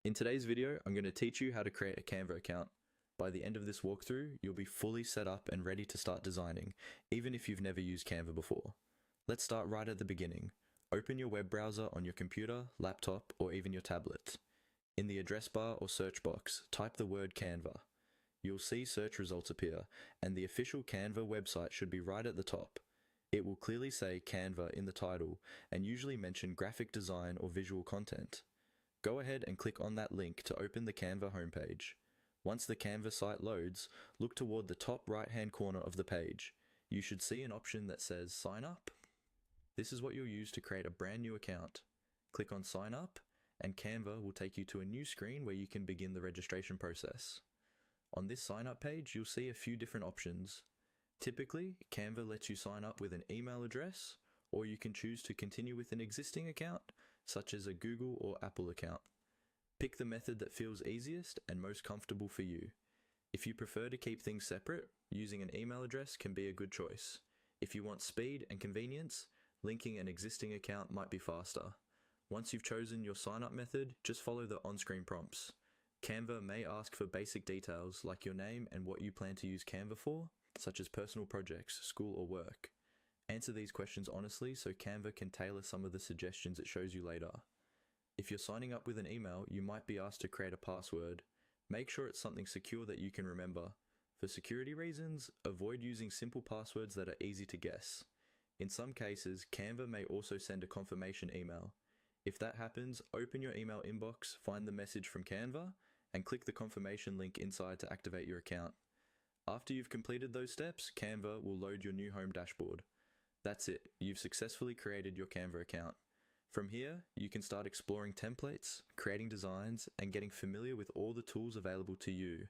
In today's video, I'm going to teach you how to create a Canva account. By the end of this walkthrough, you'll be fully set up and ready to start designing, even if you've never used Canva before. Let's start right at the beginning. Open your web browser on your computer, laptop, or even your tablet. In the address bar or search box, type the word Canva. You'll see search results appear, and the official Canva website should be right at the top. It will clearly say Canva in the title, and usually mention graphic design or visual content. Go ahead and click on that link to open the Canva homepage. Once the Canva site loads, look toward the top right-hand corner of the page. You should see an option that says Sign Up. This is what you'll use to create a brand new account. Click on Sign Up, and Canva will take you to a new screen where you can begin the registration process. On this sign up page, you'll see a few different options. Typically, Canva lets you sign up with an email address, or you can choose to continue with an existing account, such as a Google or Apple account. Pick the method that feels easiest and most comfortable for you. If you prefer to keep things separate, using an email address can be a good choice. If you want speed and convenience, linking an existing account might be faster. Once you've chosen your sign-up method, just follow the on-screen prompts. Canva may ask for basic details like your name and what you plan to use Canva for, such as personal projects, school, or work. Answer these questions honestly so Canva can tailor some of the suggestions it shows you later. If you're signing up with an email, you might be asked to create a password. Make sure it's something secure that you can remember. For security reasons, avoid using simple passwords that are easy to guess. In some cases, Canva may also send a confirmation email. If that happens, open your email inbox, find the message from Canva, and click the confirmation link inside to activate your account. After you've completed those steps, Canva will load your new home dashboard. That's it, you've successfully created your Canva account. From here, you can start exploring templates, creating designs, and getting familiar with all the tools available to you.